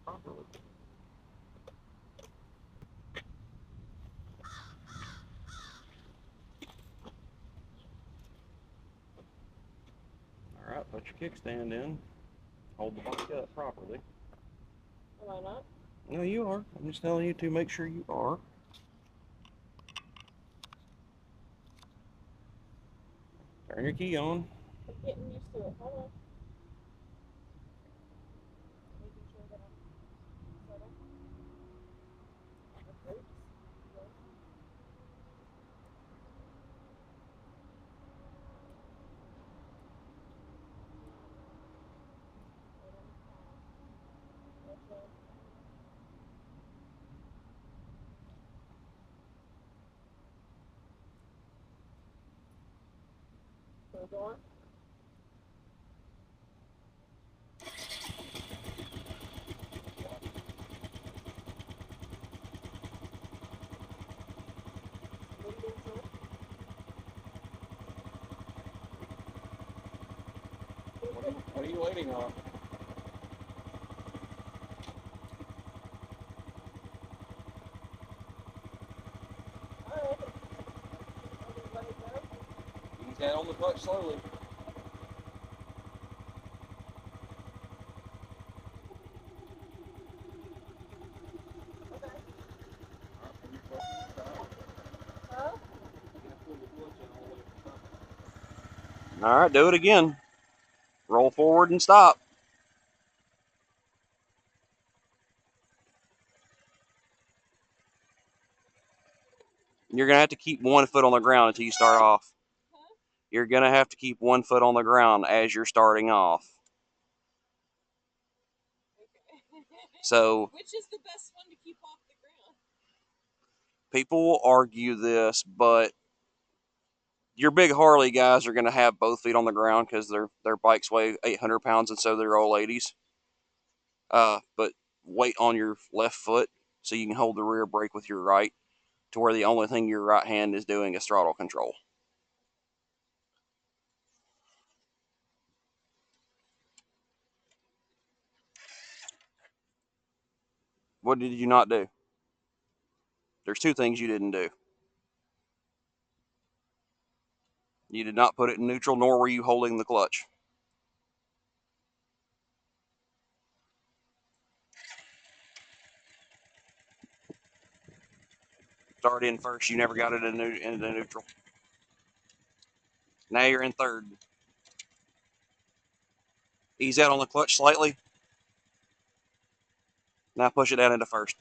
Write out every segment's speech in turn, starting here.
properly. All right, put your kickstand in. Hold the bike up properly. Am I not? No, you are. I'm just telling you to make sure you are. Turn your key on. I'm getting used to it. Hold on. Making sure that I'm settled. The brakes. Yes. Okay. So go on. Mid neutral. What are you waiting on? Alright. I'll just let it go. Ease that on the clutch slowly. Okay. Huh? All right, do it again. Roll forward and stop. You're going to have to keep 1 foot on the ground until you start off. Huh? You're going to have to keep 1 foot on the ground as you're starting off. Okay. So Which is the best one to keep off the ground? people will argue this, but your big Harley guys are going to have both feet on the ground because their bikes weigh 800 pounds, and so they're old ladies. But weight on your left foot so you can hold the rear brake with your right, to where the only thing your right hand is doing is throttle control. What did you not do? There's two things you didn't do. You did not put it in neutral, nor were you holding the clutch. Started in first, you never got it into neutral. Now you're in third. Ease out on the clutch slightly. Now push it down into first.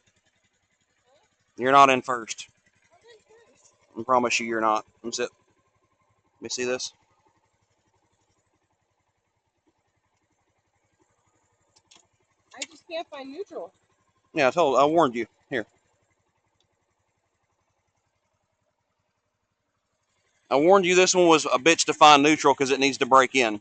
You're not in first. I'm in first. I promise you, you're not. Let me see this. I just can't find neutral. Yeah, I warned you. Here, I warned you. This one was a bitch to find neutral because it needs to break in.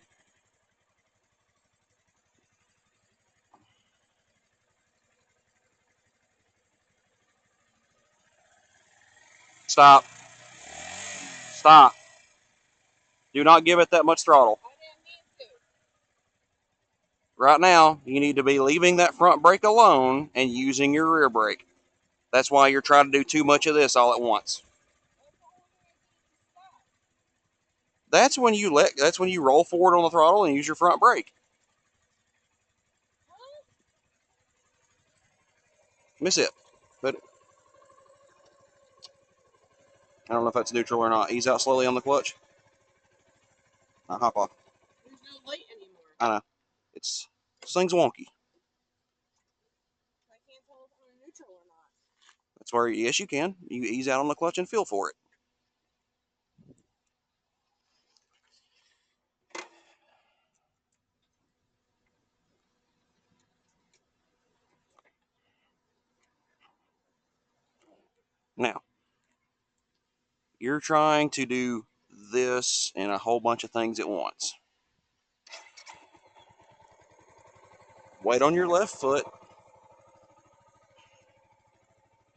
Stop. Stop. Do not give it that much throttle. I didn't mean to. Right now, you need to be leaving that front brake alone and using your rear brake. That's why you're trying to do too much of this all at once. That's the only way I did it to stop. That's when you roll forward on the throttle and use your front brake. Huh? Miss it. But I don't know if that's neutral or not. Ease out slowly on the clutch. Hop off. There's no light anymore. I know. This thing's wonky. I can't tell if I'm in neutral or not. That's where, yes, you can. You ease out on the clutch and feel for it. Now, you're trying to do this and a whole bunch of things at once. Weight on your left foot,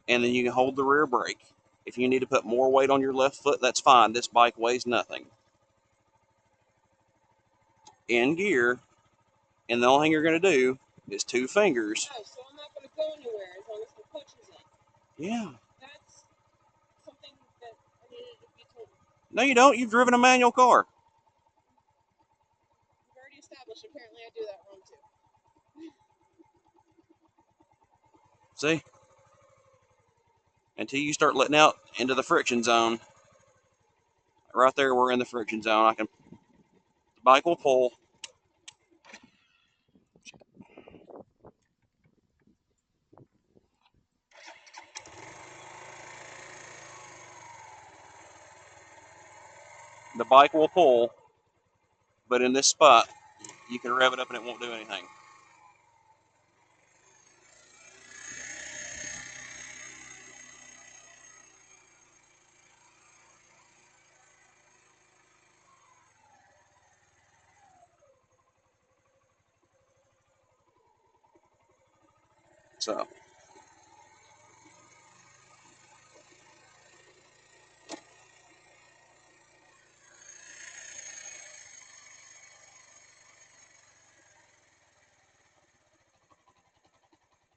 and then you can hold the rear brake. If you need to put more weight on your left foot, that's fine. This bike weighs nothing. In gear, and the only thing you're going to do is two fingers. Okay, so I'm go anywhere as long as the clutch is in. Yeah. That's something that I needed to be told. No, you don't. You've driven a manual car. We've already established. Apparently, I do that wrong too. See? Until you start letting out into the friction zone. Right there, we're in the friction zone. The bike will pull. The bike will pull, but in this spot, you can rev it up and it won't do anything. So,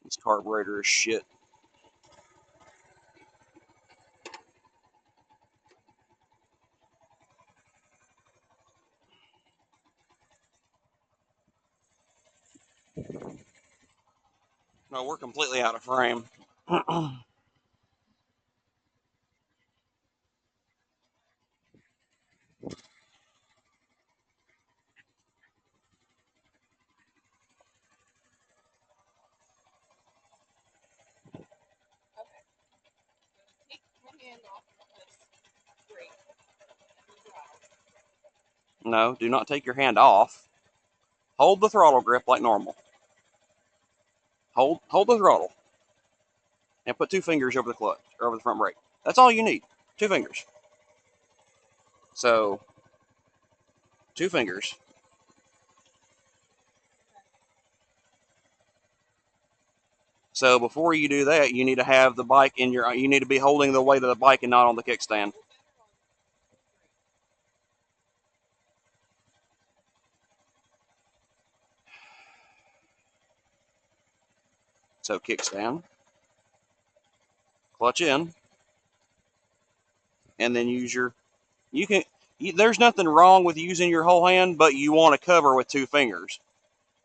this carburetor is shit. No, we're completely out of frame. Okay. Take my hand off of this brake and drive. No, do not take your hand off. Hold the throttle grip like normal. Hold the throttle and put two fingers over the clutch or over the front brake. That's all you need. Two fingers. So, two fingers. So before you do that, you need to have the bike in your. You need to be holding the weight of the bike and not on the kickstand. So kickstand, clutch in, and then use your. You can. There's nothing wrong with using your whole hand, but you want to cover with two fingers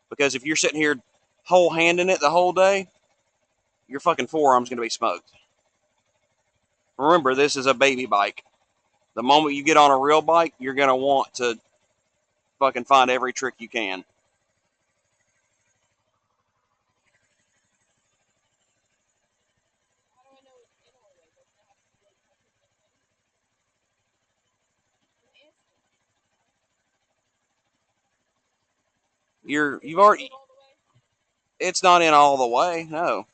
because if you're sitting here whole handing it the whole day, your fucking forearm's gonna be smoked. Remember, this is a baby bike. The moment you get on a real bike, you're gonna want to fucking find every trick you can. How do I know it's in all the way? Doesn't it have to be like touching the thing? An instant. You've Is it already. all the way? It's not in all the way. No.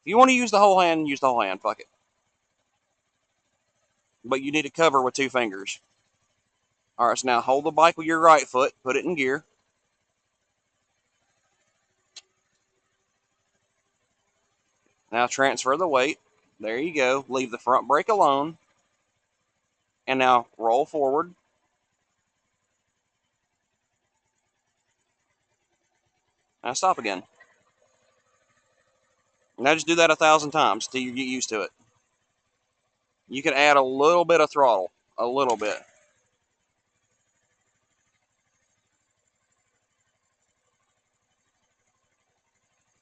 If you want to use the whole hand, use the whole hand. Fuck it. But you need to cover with two fingers. All right, so now hold the bike with your right foot, put it in gear. Now transfer the weight. There you go. Leave the front brake alone. And now roll forward. Now stop again. Now just do that 1,000 times till you get used to it. You can add a little bit of throttle. A little bit.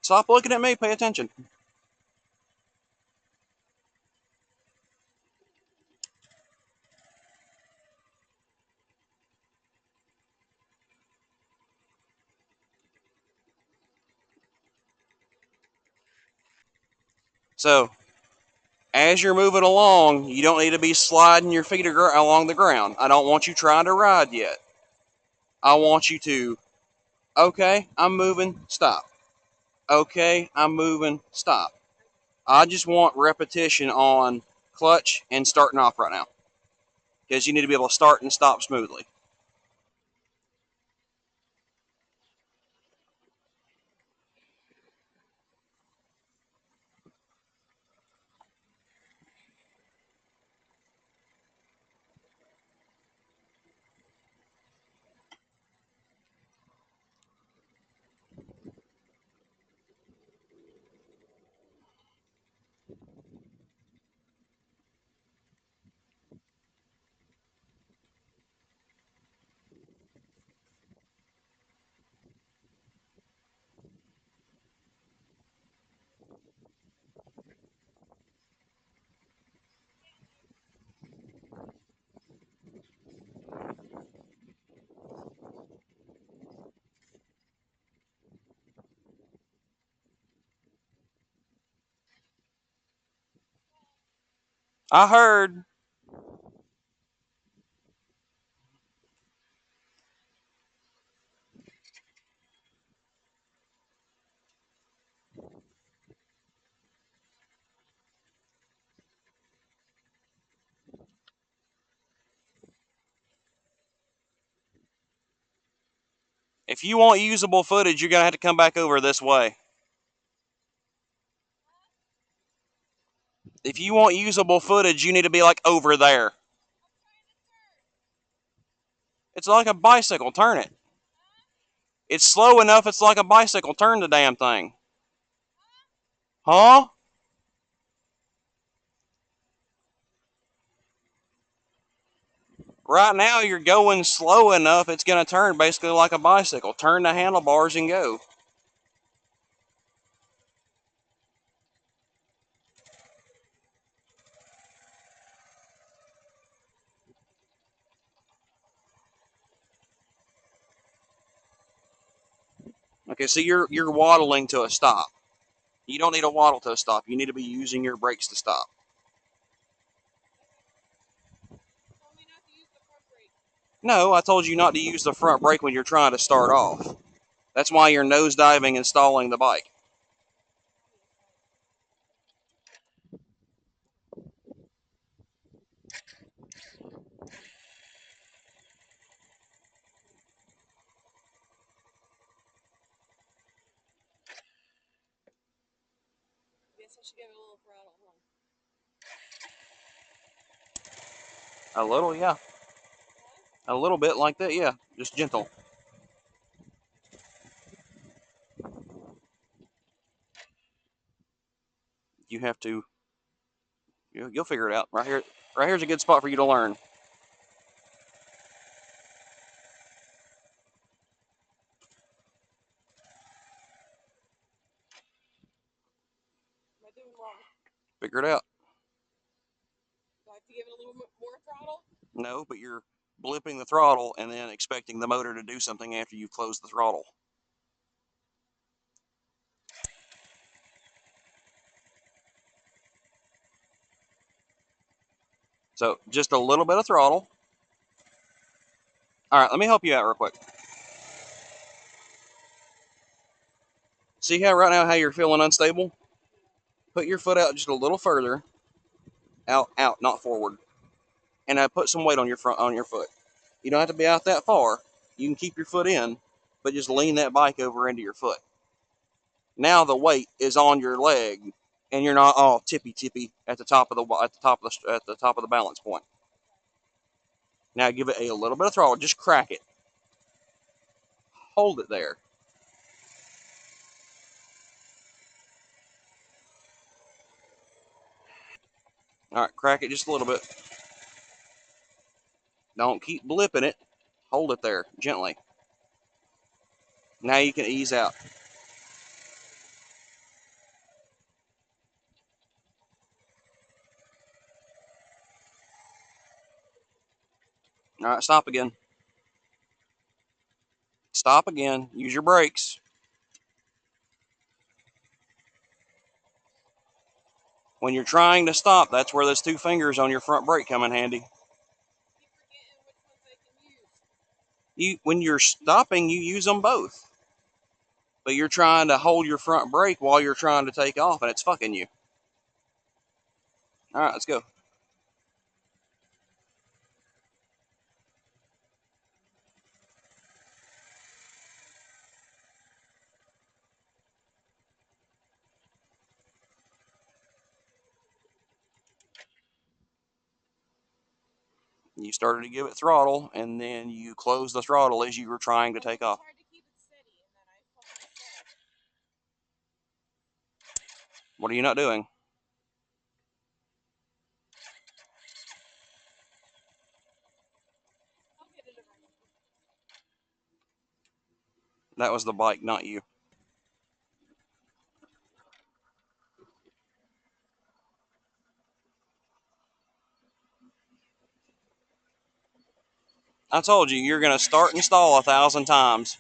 Stop looking at me. Pay attention. So, as you're moving along, you don't need to be sliding your feet along the ground. I don't want you trying to ride yet. I want you to, okay, I'm moving, stop. Okay, I'm moving, stop. I just want repetition on clutch and starting off right now because you need to be able to start and stop smoothly. I heard. If you want usable footage, you're gonna have to come back over this way. If you want usable footage, you need to be like over there. It's like a bicycle. Turn it. It's slow enough. It's like a bicycle. Turn the damn thing. Huh? Right now, you're going slow enough. It's gonna turn basically like a bicycle. Turn the handlebars and go. Okay, so you're waddling to a stop. You don't need to waddle to a stop. You need to be using your brakes to stop. Tell me not to use the front brake. No, I told you not to use the front brake when you're trying to start off. That's why you're nosediving and stalling the bike. Guess I should give it a little throttle, huh? A little, yeah. A little bit like that, yeah. Just gentle. You have to. You'll figure it out. Right here. Right here's a good spot for you to learn. What am I doing wrong? Figure it out. Do I have to give it a little bit more throttle? No, but you're blipping the throttle and then expecting the motor to do something after you've closed the throttle. So just a little bit of throttle. All right, let me help you out real quick. See how right now how you're feeling unstable? Put your foot out just a little further. Out, not forward. And put some weight on your foot. You don't have to be out that far. You can keep your foot in, but just lean that bike over into your foot. Now the weight is on your leg, and you're not all tippy tippy at the top of the balance point. Now give it a little bit of throttle. Just crack it. Hold it there. All right, crack it just a little bit. Don't keep blipping it. Hold it there gently. Now you can ease out. All right, stop again. Stop again. Use your brakes. When you're trying to stop, that's where those two fingers on your front brake come in handy. I keep forgetting which ones I can use. When you're stopping, you use them both. But you're trying to hold your front brake while you're trying to take off, and it's fucking you. All right, let's go. You started to give it throttle, and then you closed the throttle as you were trying to Well, take it's off. hard to keep it steady, and then I fucking stalled. What are you not doing? I'll get it eventually. That was the bike, not you. I told you, you're going to start and stall 1,000 times.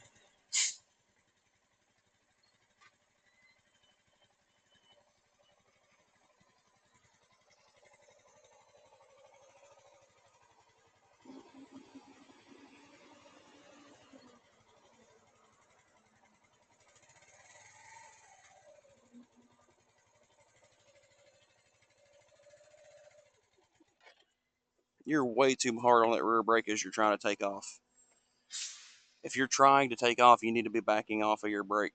You're way too hard on that rear brake as you're trying to take off. If you're trying to take off, you need to be backing off of your brake.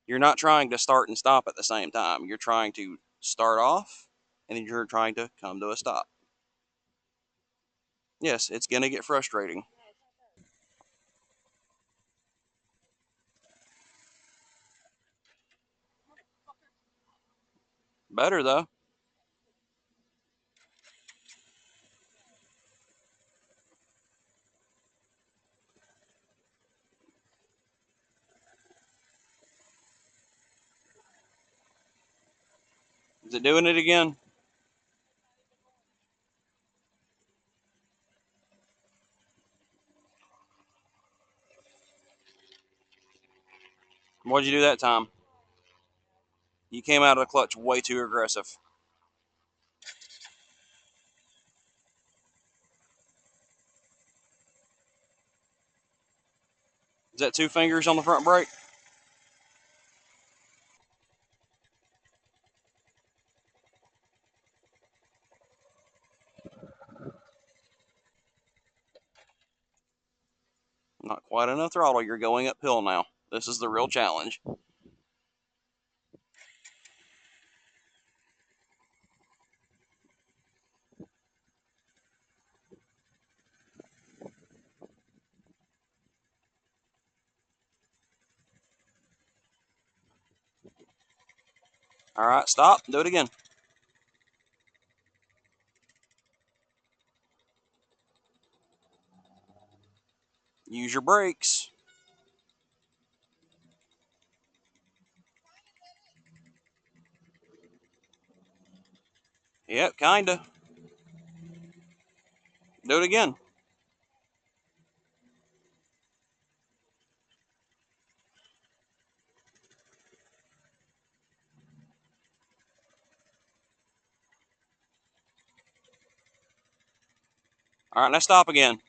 You're not trying to start and stop at the same time. You're trying to start off, and then you're trying to come to a stop. Yes, it's going to get frustrating. Better, though. Is it doing it again? What'd you do that time? You came out of the clutch way too aggressive. Is that two fingers on the front brake? Not quite enough throttle. You're going uphill now. This is the real challenge. All right, stop. Do it again. Use your brakes. Yep, kinda. Do it again. All right, now stop again.